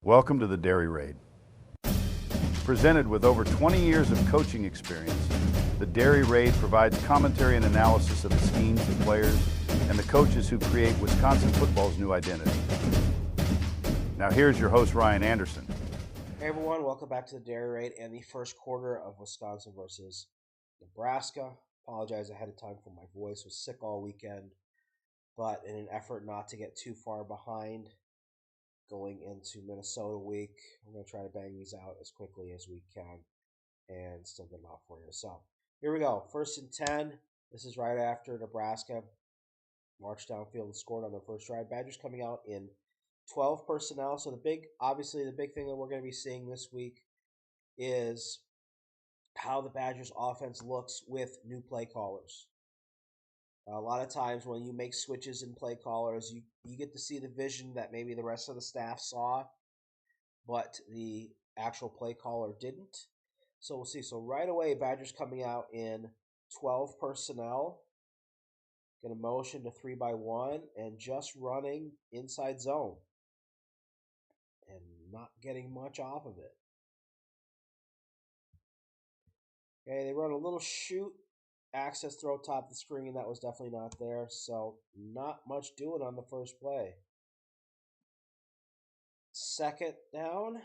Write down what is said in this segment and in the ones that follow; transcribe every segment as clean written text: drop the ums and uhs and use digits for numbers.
Welcome to the Dairy Raid. Presented with over 20 years of coaching experience, the Dairy Raid provides commentary and analysis of the schemes, the players, and the coaches who create Wisconsin football's new identity. Now here's your host, Ryan Anderson. Hey everyone, welcome back to the Dairy Raid and the first quarter of Wisconsin versus Nebraska. Apologize ahead of time for my voice. Was sick all weekend, but in an effort not to get too far behind going into Minnesota week, we're going to try to bang these out as quickly as we can and still get them out for you. So here we go. 1st and 10. This is right after Nebraska marched downfield and scored on their first drive. Badgers coming out in 12 personnel. So the big thing that we're going to be seeing this week is how the Badgers offense looks with new play callers. A lot of times when you make switches in play callers, you get to see the vision that maybe the rest of the staff saw, but the actual play caller didn't. So we'll see. So right away, Badgers coming out in 12 personnel. Going to motion to 3-by-1 and just running inside zone. And not getting much off of it. Okay, they run a little shoot. Access throw top of the screen, that was definitely not there, so not much doing on the first play. 2nd down.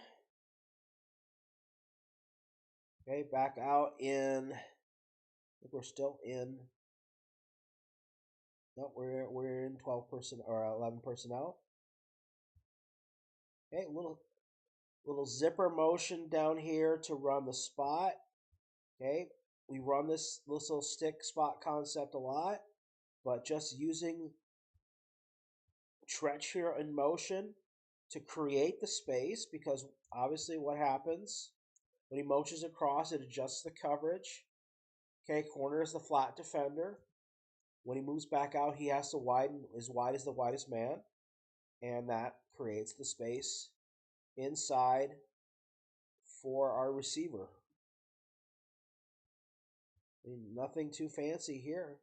Okay, back out in, I think we're still in, no, we're in 12 personnel, or 11 personnel. Okay, little zipper motion down here to run the spot. Okay. We run this little stick spot concept a lot, but just using trench here in motion to create the space, because obviously what happens when he motions across, it adjusts the coverage. Okay, corner is the flat defender. When he moves back out, he has to widen as wide as the widest man, and that creates the space inside for our receiver. Nothing too fancy here.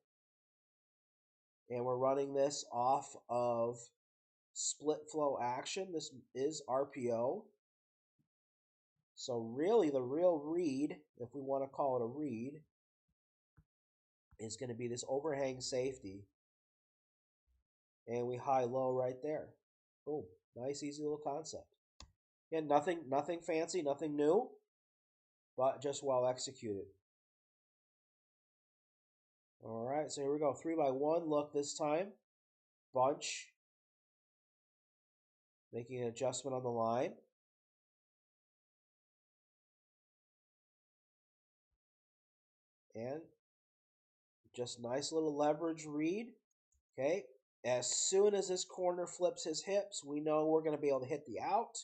And we're running this off of split flow action. This is RPO. So really the real read, if we want to call it a read, is going to be this overhang safety. And we high-low right there. Boom. Nice, easy little concept. Again, nothing fancy, nothing new, but just well executed. All right, so here we go. 3-by-1 look this time. Bunch. Making an adjustment on the line. And just nice little leverage read. Okay. As soon as this corner flips his hips, we know we're going to be able to hit the out.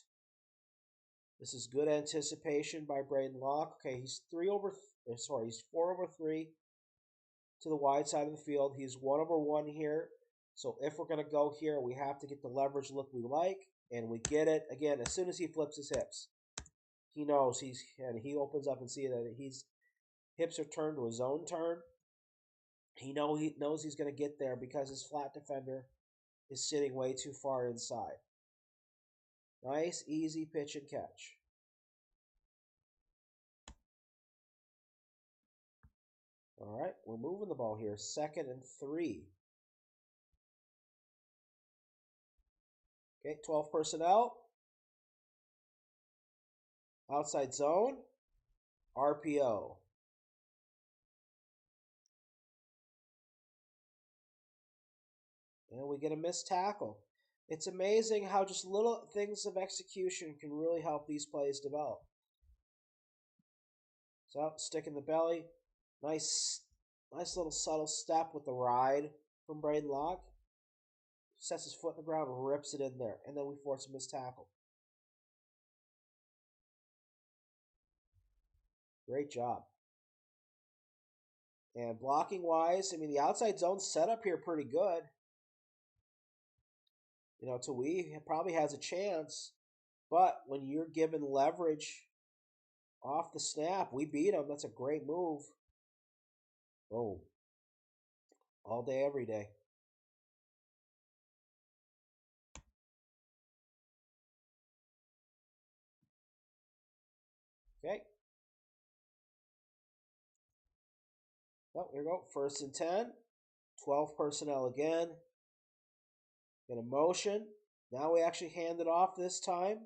This is good anticipation by Braden Locke. Okay, he's 4 over 3. To the wide side of the field. He's 1-over-1 here. So if we're going to go here, we have to get the leverage look we like, and we get it. Again, as soon as he flips his hips, he knows he opens up and see that his hips are turned to a zone turn. He knows he's going to get there because his flat defender is sitting way too far inside. Nice, easy pitch and catch. All right, we're moving the ball here. 2nd and 3. Okay, 12 personnel. Outside zone. RPO. And we get a missed tackle. It's amazing how just little things of execution can really help these plays develop. So, stick in the belly. Nice little subtle step with the ride from Braden Locke. Sets his foot in the ground and rips it in there. And then we force a missed tackle. Great job. And blocking wise, the outside zone set up here pretty good. Tawee probably has a chance. But when you're given leverage off the snap, we beat him. That's a great move. Boom. All day, every day. Okay. Oh, here we go. 1st and 10. 12 personnel again. Get a motion. Now we actually hand it off this time.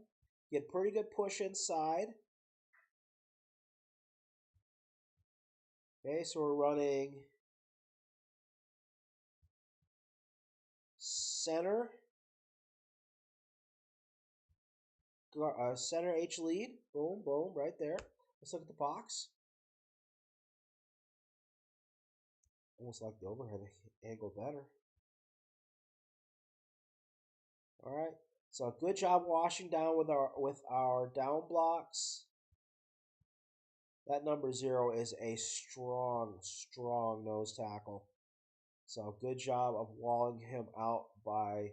Get pretty good push inside. Okay, so we're running center. Center H lead. Boom, boom, right there. Let's look at the box. Almost like the overhead angle better. All right. So a good job washing down with our down blocks. That number 0 is a strong nose tackle. So good job of walling him out by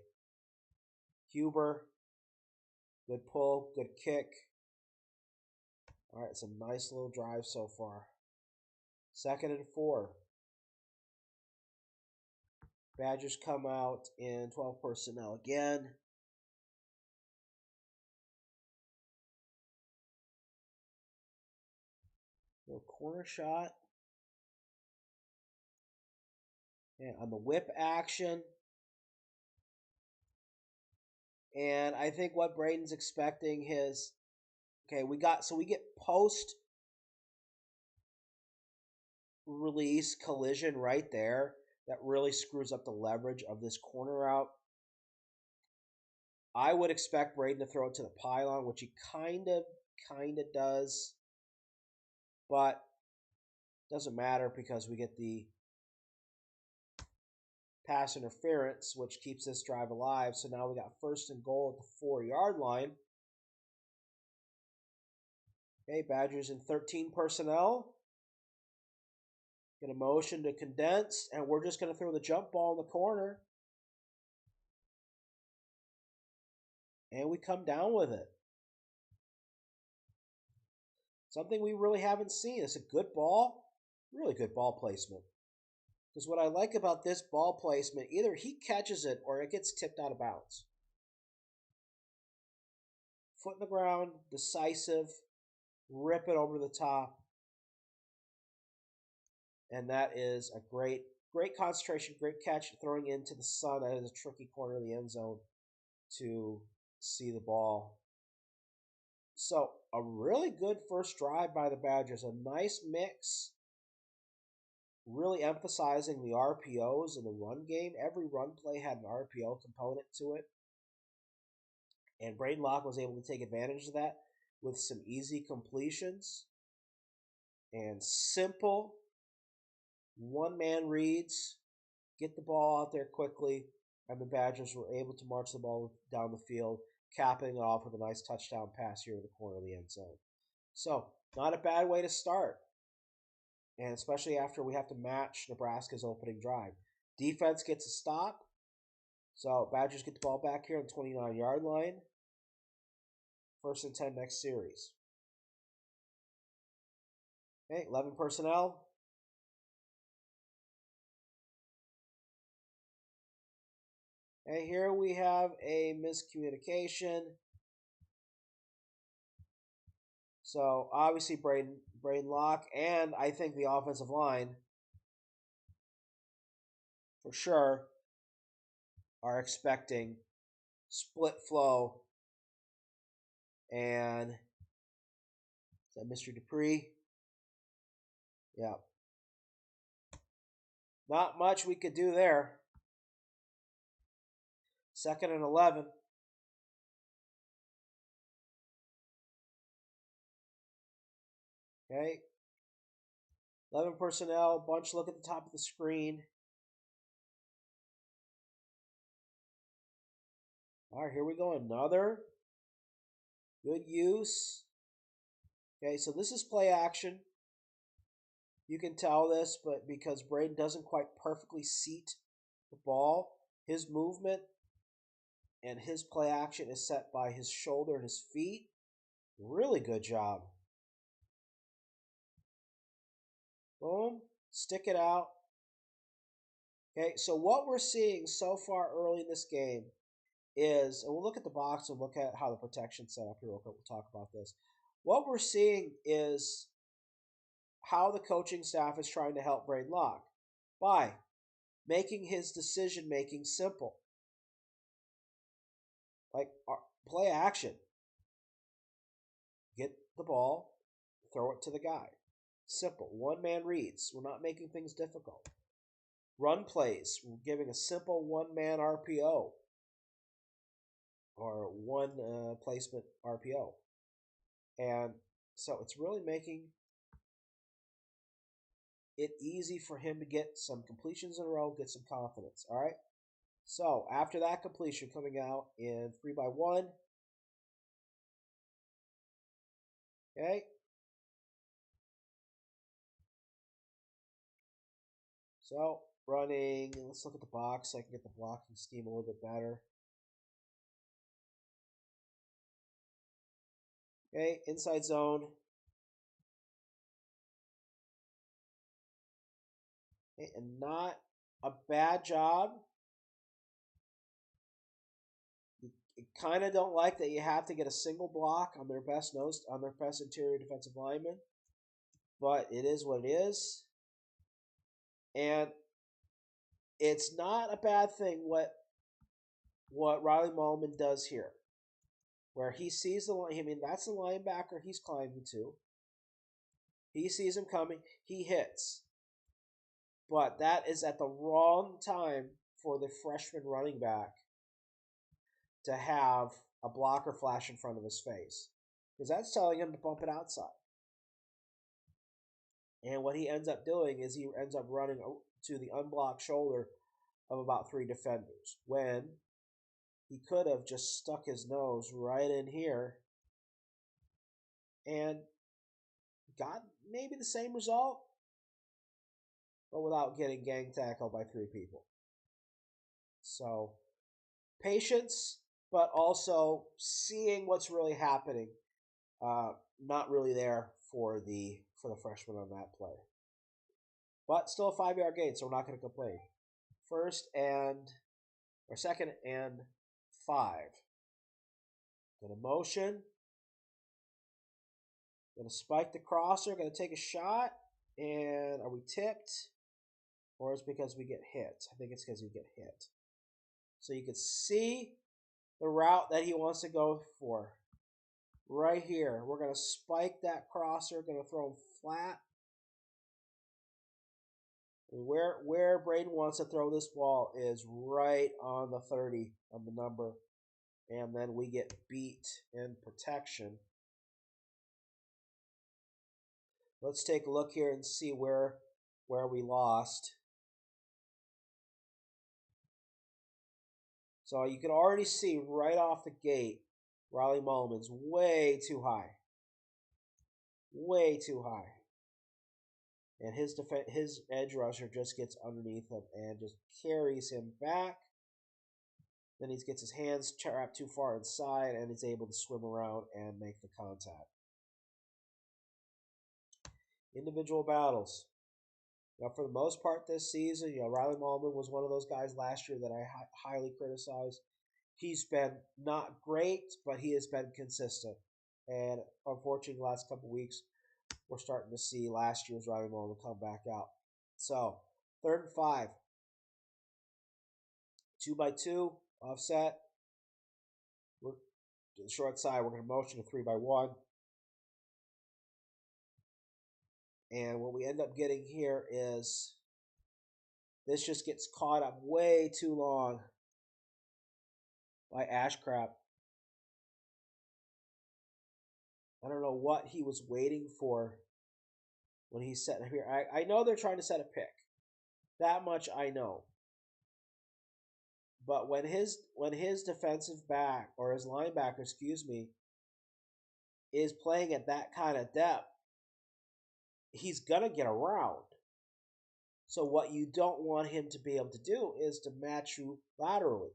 Huber. Good pull, good kick. All right, it's a nice little drive so far. 2nd and 4. Badgers come out in 12 personnel again. Little corner shot. And on the whip action. And I think what Braden's expecting is, okay, we get post release collision right there. That really screws up the leverage of this corner route. I would expect Braden to throw it to the pylon, which he kind of does. But doesn't matter because we get the pass interference, which keeps this drive alive. So now we got 1st and goal at the 4-yard line. Okay, Badgers in 13 personnel. Get a motion to condense, and we're just going to throw the jump ball in the corner. And we come down with it. Something we really haven't seen. It's a good ball, really good ball placement. Because what I like about this ball placement, either he catches it or it gets tipped out of bounds. Foot in the ground, decisive, rip it over the top. And that is a great concentration, great catch, throwing into the sun. That is a tricky corner of the end zone to see the ball. So a really good first drive by the Badgers. A nice mix, really emphasizing the RPOs in the run game. Every run play had an RPO component to it. And Braden Locke was able to take advantage of that with some easy completions and simple one-man reads, get the ball out there quickly, and the Badgers were able to march the ball down the field, capping it off with a nice touchdown pass here in the corner of the end zone. So, not a bad way to start, and especially after we have to match Nebraska's opening drive. Defense gets a stop, so Badgers get the ball back here on the 29-yard line. 1st and 10 next series. Okay, 11 personnel. And here we have a miscommunication. So obviously Braden Locke and I think the offensive line for sure are expecting split flow. And is that Mr. Dupree? Yeah. Not much we could do there. 2nd and 11. Okay. 11 personnel. Bunch look at the top of the screen. All right, here we go. Another good use. Okay, so this is play action. You can tell this, but because Braden doesn't quite perfectly seat the ball, his movement and his play action is set by his shoulder and his feet. Really good job. Boom. Stick it out. Okay, so what we're seeing so far early in this game is, and we'll look at the box and look at how the protection's set up here real quick. We'll talk about this. What we're seeing is how the coaching staff is trying to help Braden Locke by making his decision making simple. Like play action. Get the ball, throw it to the guy. Simple. One man reads. We're not making things difficult. Run plays. We're giving a simple one man RPO or one placement RPO. And so it's really making it easy for him to get some completions in a row, get some confidence. All right. So after that completion coming out in 3x1. Okay. So running, let's look at the box so I can get the blocking scheme a little bit better. Okay, inside zone. Okay, and not a bad job. You kind of don't like that you have to get a single block on their best interior defensive lineman, but it is what it is. And it's not a bad thing what Riley Mullman does here, where he sees the line. I mean, that's the linebacker he's climbing to. He sees him coming. He hits. But that is at the wrong time for the freshman running back to have a blocker flash in front of his face, because that's telling him to bump it outside. And what he ends up doing is he ends up running to the unblocked shoulder of about 3 defenders, when he could have just stuck his nose right in here and got maybe the same result, but without getting gang tackled by 3 people. So patience, but also seeing what's really happening. Not really there for the freshman on that play, but still a 5-yard gain, so we're not going to complain. Second and 5. Gonna motion. Gonna spike the crosser. Gonna take a shot. And are we tipped? Or is it because we get hit? I think it's because we get hit. So you can see the route that he wants to go for. Right here. We're going to spike that crosser. Going to throw him flat. Where Braden wants to throw this ball is right on the 30 of the number. And then we get beat in protection. Let's take a look here and see where we lost. So you can already see right off the gate, Riley Mullman's way too high. Way too high. And his edge rusher just gets underneath him and just carries him back. Then he gets his hands trapped too far inside and is able to swim around and make the contact. Individual battles. Now, for the most part this season, Riley Mullman was one of those guys last year that I highly criticized. He's been not great, but he has been consistent. And unfortunately, the last couple weeks, we're starting to see last year's Riley Mullman come back out. So, 3rd and 5. 2x2, offset. We're to the short side. We're going to motion to 3x1. And what we end up getting here is this just gets caught up way too long by Ashcraft. I don't know what he was waiting for when he set here. I know they're trying to set a pick. That much I know. But when his defensive back, or his linebacker, is playing at that kind of depth, he's going to get around. So what you don't want him to be able to do is to match you laterally.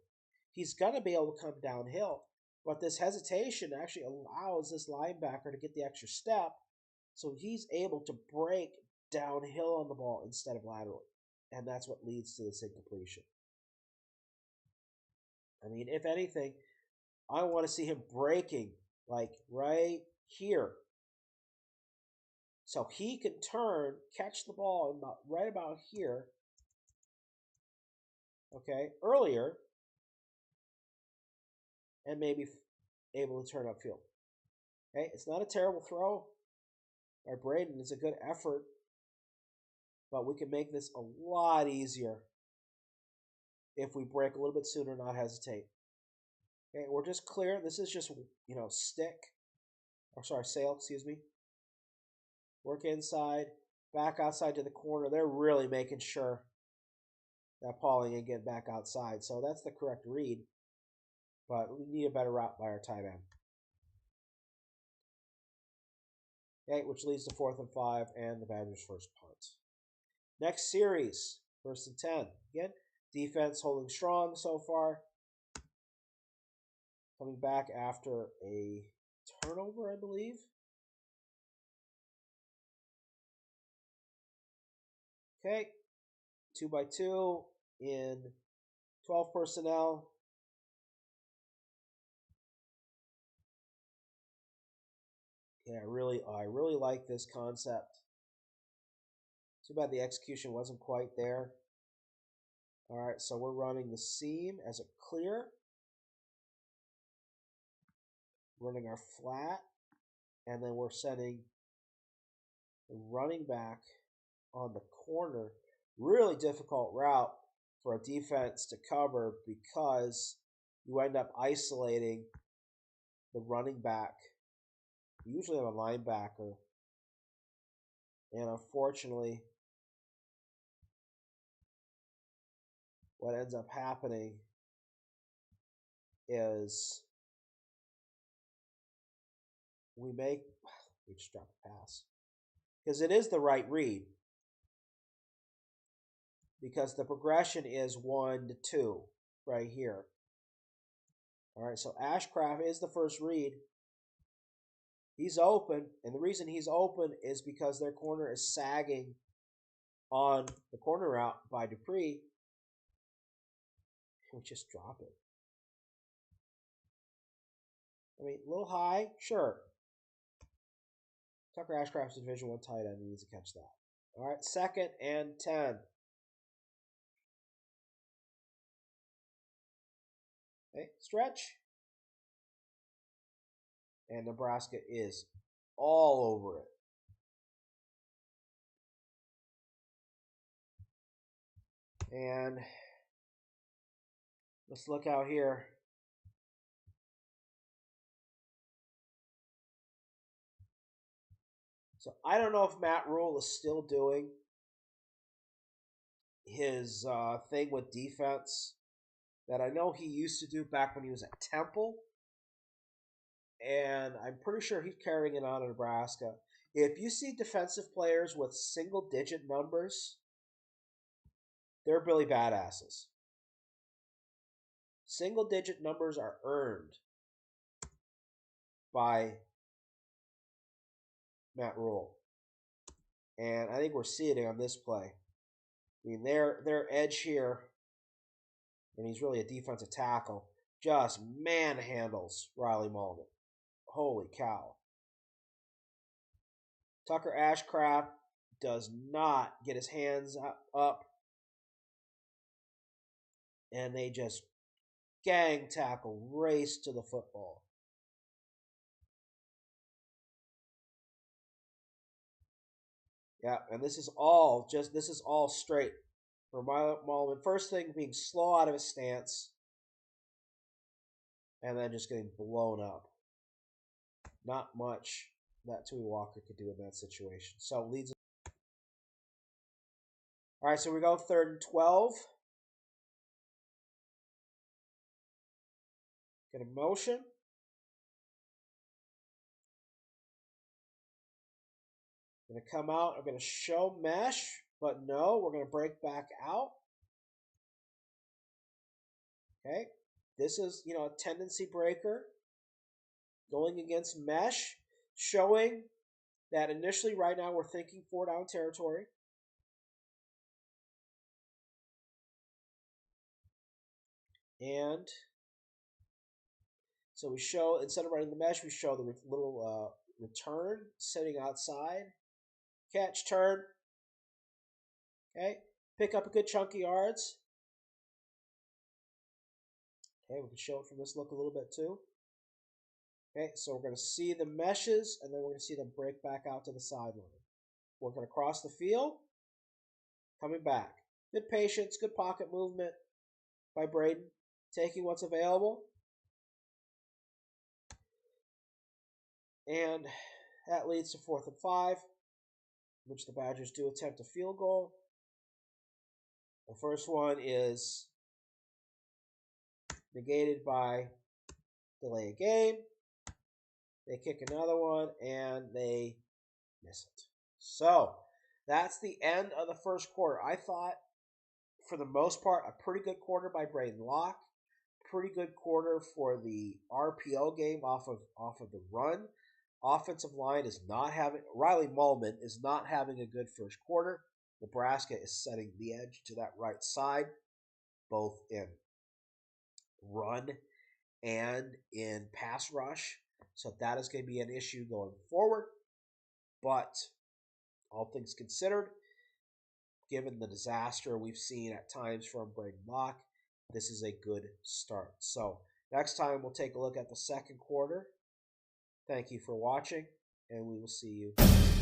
He's going to be able to come downhill. But this hesitation actually allows this linebacker to get the extra step, so he's able to break downhill on the ball instead of laterally. And that's what leads to this incompletion. I mean, if anything, I want to see him breaking like right here So he can turn, catch the ball right about here, okay, earlier, and maybe able to turn upfield. Okay, it's not a terrible throw by Braden. It's a good effort, but we can make this a lot easier if we break a little bit sooner, not hesitate. Okay, we're just clear. This is just, sail, excuse me. Work inside, back outside to the corner. They're really making sure that Pauling ain't getting back outside. So that's the correct read. But we need a better route by our tight end. Okay, which leads to 4th and 5 and the Badgers' first punt. Next series, 1st and 10. Again, defense holding strong so far. Coming back after a turnover, I believe. Okay, 2x2 in 12 personnel. Yeah, I really like this concept. Too bad the execution wasn't quite there. All right, so we're running the seam as a clear. Running our flat, and then we're setting the running back on the corner. Really difficult route for a defense to cover because you end up isolating the running back. You usually have a linebacker. And unfortunately, what ends up happening is we just dropped a pass. Because it is the right read. Because the progression is 1 to 2 right here. All right, so Ashcraft is the first read. He's open, and the reason he's open is because their corner is sagging on the corner route by Dupree. We just drop it. I mean, a little high, sure. Tucker Ashcraft's a Division I tight end. He needs to catch that. All right, 2nd and 10. Okay, stretch. And Nebraska is all over it. And let's look out here. So I don't know if Matt Rule is still doing his thing with defense that I know he used to do back when he was at Temple. And I'm pretty sure he's carrying it on in Nebraska. If you see defensive players with single-digit numbers, they're Billy Badasses. Single-digit numbers are earned by Matt Rule. And I think we're seeing it on this play. I mean, their edge here, and he's really a defensive tackle, just manhandles Riley Mulligan. Holy cow. Tucker Ashcraft does not get his hands up. And they just gang tackle, race to the football. Yeah, and this is all straight for Mulligan. First thing being slow out of his stance, and then just getting blown up. Not much that Tui Walker could do in that situation. So leads. All right, so we go 3rd and 12. Get a motion. Going to come out. I'm going to show mesh, but no, we're going to break back out. Okay, this is, a tendency breaker going against mesh, showing that initially right now we're thinking 4-down territory. And so we show, instead of running the mesh, we show the little return sitting outside. catch, turn. Okay, pick up a good chunk of yards. Okay, we can show it from this look a little bit too. Okay, so we're going to see the meshes, and then we're going to see them break back out to the sideline. Working across the field, coming back. Good patience, good pocket movement by Braden, taking what's available. And that leads to 4th and 5, which the Badgers do attempt a field goal. The first one is negated by delay of game. They kick another one, and they miss it. So that's the end of the first quarter. I thought, for the most part, a pretty good quarter by Braden Locke. Pretty good quarter for the RPO game off of the run. Offensive line is not having Riley Mullman is not having a good first quarter. Nebraska is setting the edge to that right side, both in run and in pass rush. So that is going to be an issue going forward. But all things considered, given the disaster we've seen at times from Braden Locke, this is a good start. So next time we'll take a look at the second quarter. Thank you for watching, and we will see you.